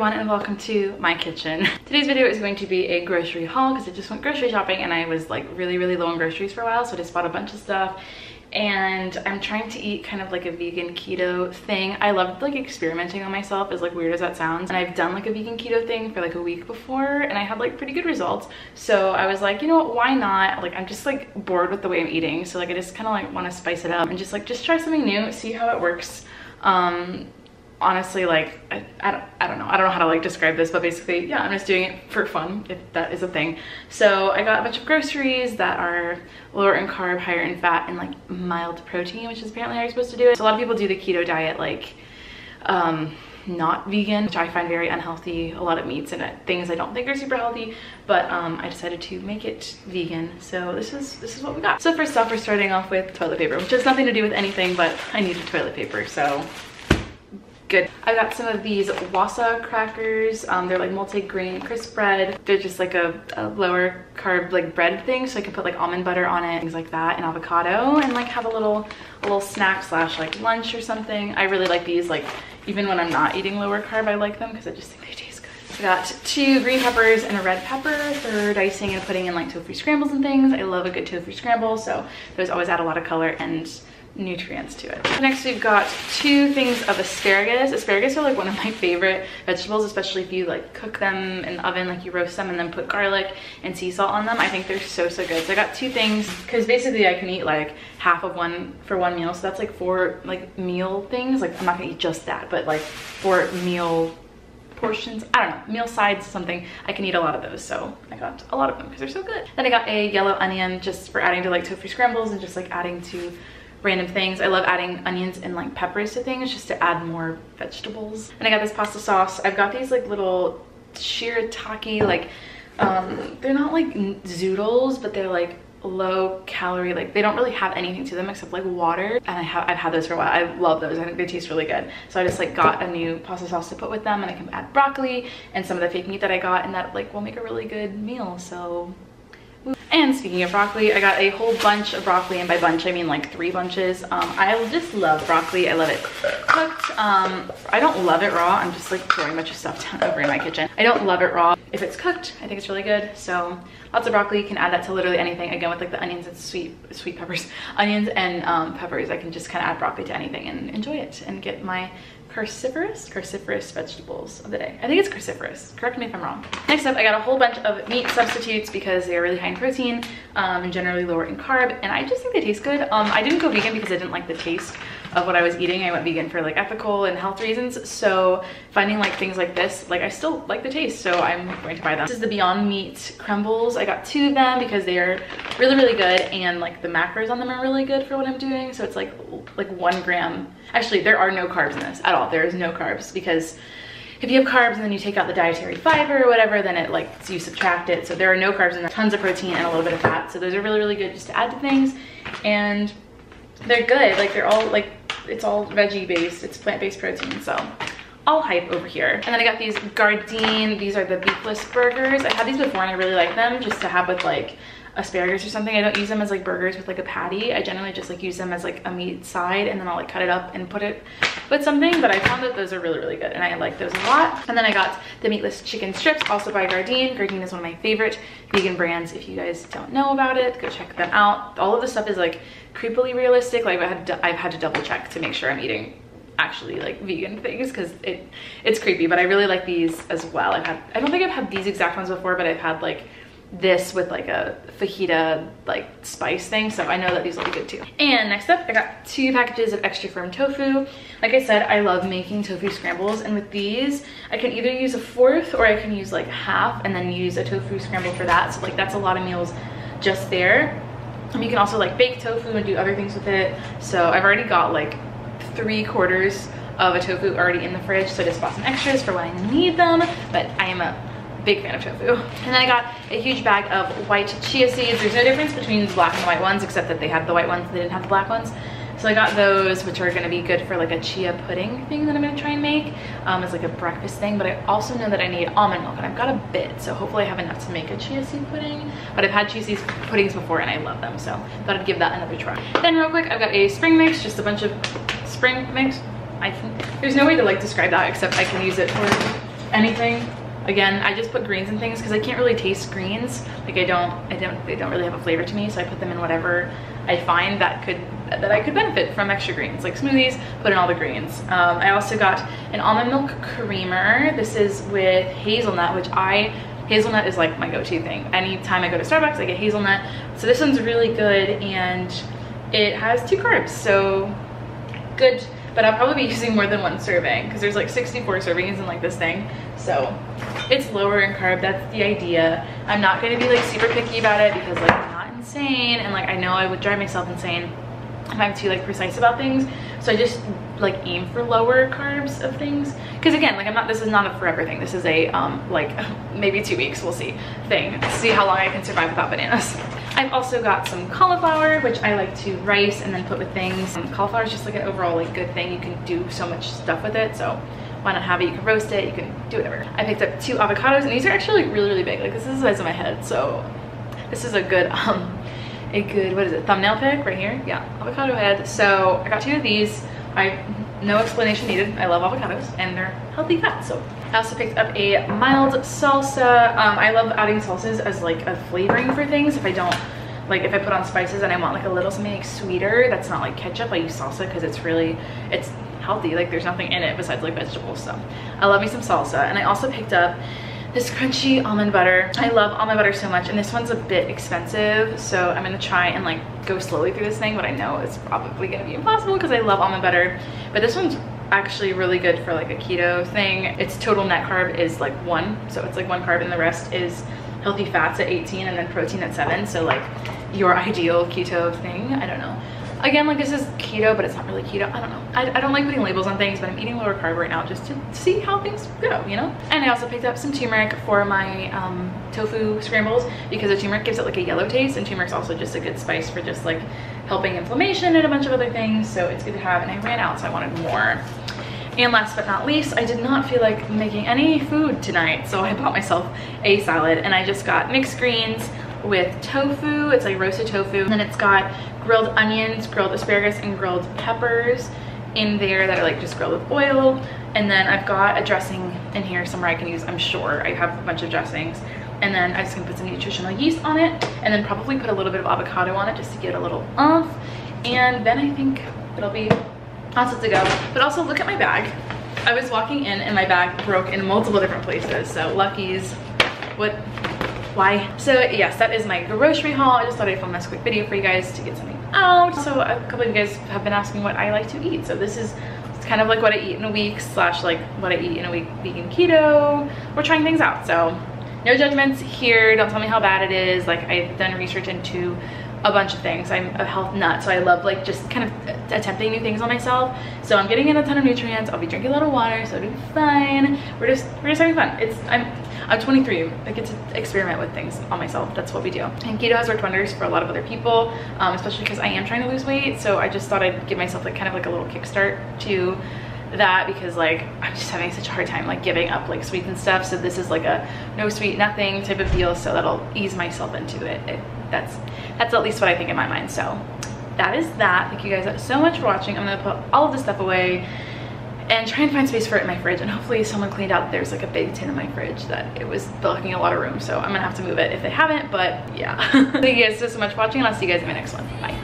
everyone, and welcome to my kitchen. Today's video is going to be a grocery haul because I just went grocery shopping and I was like really low on groceries for a while, so I just bought a bunch of stuff. And I'm trying to eat kind of like a vegan keto thing. I love like experimenting on myself, as like weird as that sounds. And I've done like a vegan keto thing for like a week before and I had like pretty good results. So I was like, you know what, why not? Like I'm just like bored with the way I'm eating. So like I just kind of like want to spice it up and just try something new, see how it works. Honestly, like I don't know how to like describe this, but basically, yeah, I'm just doing it for fun, if that is a thing. So I got a bunch of groceries that are lower in carb, higher in fat, and like mild protein, which is apparently how you're supposed to do it. So a lot of people do the keto diet like not vegan, which I find very unhealthy. A lot of meats and things I don't think are super healthy, but I decided to make it vegan. So this is what we got. So first off, we're starting off with toilet paper, which has nothing to do with anything, but I needed toilet paper, so good. I got some of these Wasa crackers. They're like multi-grain crisp bread. They're just like a lower carb like bread thing, so I can put like almond butter on it, things like that, and avocado, and like have a little snack slash like lunch or something. I really like these, like even when I'm not eating lower carb, I like them because I just think they taste good. I got 2 green peppers and a red pepper for dicing and putting in like tofu scrambles and things. I love a good tofu scramble, so those always add a lot of color and nutrients to it. Next, we've got 2 things of asparagus. Asparagus are like one of my favorite vegetables, especially if you like cook them in the oven, like you roast them and then put garlic and sea salt on them. I think they're so good. So I got 2 things because basically I can eat like half of one for one meal, so that's like 4 like meal things. Like I'm not gonna eat just that, but like 4 meal portions, I don't know, meal sides, something. I can eat a lot of those, so I got a lot of them because they're so good. Then I got a yellow onion just for adding to like tofu scrambles and just like adding to random things. I love adding onions and like peppers to things just to add more vegetables. And I got this pasta sauce. I've got these like little shirataki, like they're not like zoodles, but they're like low calorie, like they don't really have anything to them except like water, and I've had those for a while. I love those. I think they taste really good. So I just like got a new pasta sauce to put with them, and I can add broccoli and some of the fake meat that I got, and that like will make a really good meal. So and speaking of broccoli, I got a whole bunch of broccoli, and by bunch I mean like 3 bunches. I just love broccoli. I love it cooked. I don't love it raw. I'm just like throwing a bunch of stuff down over in my kitchen. I don't love it raw. If it's cooked, I think it's really good. So lots of broccoli. You can add that to literally anything. Again, with like the onions and sweet peppers, onions and peppers, I can just kind of add broccoli to anything and enjoy it and get my cruciferous vegetables of the day. I think it's cruciferous. Correct me if I'm wrong. Next up, I got a whole bunch of meat substitutes because they are really high in protein and generally lower in carb, and I just think they taste good. I didn't go vegan because I didn't like the taste of what I was eating. I went vegan for like ethical and health reasons, so finding like things like this, like I still like the taste, so I'm going to buy them. This is the Beyond Meat crumbles. I got 2 of them because they are really good, and like the macros on them are really good for what I'm doing. So it's like 1 gram. Actually, there are no carbs in this at all. There is no carbs, because if you have carbs and then you take out the dietary fiber or whatever, then it like, so you subtract it. So there are no carbs in there, tons of protein and a little bit of fat. So those are really good just to add to things, and they're good. Like they're all like, it's all veggie based, it's plant-based protein, so all hype over here. And then I got these Gardein, these are the beefless burgers. I had these before and I really like them just to have with like asparagus or something. I don't use them as like burgers with like a patty. I generally just like use them as like a meat side, and then I'll like cut it up and put it with something. But I found that those are really good, and I like those a lot. And then I got the meatless chicken strips, also by Gardein. Gardein is one of my favorite vegan brands. If you guys don't know about it, go check them out. All of this stuff is like creepily realistic. Like I've had to double check to make sure I'm eating actually like vegan things, because it's creepy, but I really like these as well. I don't think I've had these exact ones before, but I've had like this with like a fajita like spice thing, so I know that these will be good too. And next up, I got 2 packages of extra firm tofu. Like I said, I love making tofu scrambles, and with these I can either use a 1/4 or I can use like half and then use a tofu scramble for that. So like that's a lot of meals just there. And you can also like bake tofu and do other things with it. So I've already got like 3/4 of a tofu already in the fridge, so I just bought some extras for when I need them, but I am a big fan of tofu. And then I got a huge bag of white chia seeds. There's no difference between the black and the white ones, except that they have the white ones, they didn't have the black ones. So I got those, which are gonna be good for like a chia pudding thing that I'm gonna try and make as like a breakfast thing. But I also know that I need almond milk, and I've got a bit, so hopefully I have enough to make a chia seed pudding. But I've had chia seed puddings before and I love them, so thought I'd give that another try. Then real quick, I've got a spring mix, just a bunch of spring mix. There's no way to like describe that except I can use it for anything. Again, I just put greens in things because I can't really taste greens. Like they don't really have a flavor to me, so I put them in whatever I find that I could benefit from extra greens, like smoothies, put in all the greens. I also got an almond milk creamer. This is with hazelnut, which hazelnut is like my go-to thing. Anytime I go to Starbucks, I get hazelnut. So this one's really good, and it has 2 carbs, so good. But I'll probably be using more than 1 serving because there's like 64 servings in like this thing. So it's lower in carb, that's the idea. I'm not gonna be like super picky about it because like I'm not insane, and like I know I would drive myself insane if I'm too like precise about things. So I just like aim for lower carbs of things. Because again, like this is not a forever thing. This is a like maybe 2 weeks, we'll see, thing. See how long I can survive without bananas. I've also got some cauliflower, which I like to rice and then put with things. Cauliflower is just like an overall like good thing. You can do so much stuff with it, so why not have it? You can roast it, you can do whatever. I picked up 2 avocados, and these are actually like really big. Like this is the size of my head, so this is a good what is it, thumbnail pick right here. Yeah, avocado head. So I got 2 of these. No explanation needed. I love avocados and they're healthy fat. So I also picked up a mild salsa. I love adding salsas as like a flavoring for things. If I don't, like if I put on spices and I want like a little something like sweeter that's not like ketchup, I use salsa because it's healthy. Like there's nothing in it besides like vegetables. So I love me some salsa. And I also picked up this crunchy almond butter. I love almond butter so much, and this one's a bit expensive, so I'm gonna try and like go slowly through this thing, but I know it's probably gonna be impossible because I love almond butter. But this one's actually really good for like a keto thing. Its total net carb is like 1, so it's like 1 carb, and the rest is healthy fats at 18 and then protein at 7. So like your ideal keto thing. I don't know. Again, like this is keto, but it's not really keto. I don't know. I don't like putting labels on things, but I'm eating lower carb right now just to see how things go, you know? And I also picked up some turmeric for my tofu scrambles because the turmeric gives it like a yellow taste, and turmeric's also just a good spice for just like helping inflammation and a bunch of other things. So it's good to have, and I ran out, so I wanted more. And last but not least, I did not feel like making any food tonight, so I bought myself a salad, and I just got mixed greens with tofu. It's like roasted tofu, and then it's got grilled onions, grilled asparagus, and grilled peppers in there that are like just grilled with oil. And then I've got a dressing in here somewhere I can use, I'm sure. I have a bunch of dressings. And then I'm just gonna put some nutritional yeast on it, and then probably put a little bit of avocado on it just to get a little oomph. And then I think it'll be all set to go. But also look at my bag. I was walking in and my bag broke in multiple different places. So luckies, why? So yes, that is my grocery haul. I just thought I'd film this quick video for you guys to get something out. So a couple of you guys have been asking what I like to eat. So this is kind of like what I eat in a week slash like what I eat in a week vegan keto. We're trying things out, so no judgments here. Don't tell me how bad it is. Like I've done research into a bunch of things. I'm a health nut, so I love like just kind of attempting new things on myself. So I'm getting in a ton of nutrients. I'll be drinking a lot of water, so it'll be fine. We're just having fun. I'm 23. I get to experiment with things on myself. That's what we do. And keto has worked wonders for a lot of other people, especially because I am trying to lose weight. So I just thought I'd give myself like kind of like a little kickstart to that, because like I'm just having such a hard time like giving up like sweets and stuff. So this is like a no sweet nothing type of deal, so that'll ease myself into it. That's at least what I think in my mind. So that is that. Thank you guys so much for watching. I'm gonna put all of this stuff away and try and find space for it in my fridge, and hopefully someone cleaned out. There's like a big tin in my fridge that it was blocking a lot of room, so I'm gonna have to move it if they haven't. But yeah. Thank you guys so much for watching, and I'll see you guys in my next one. Bye.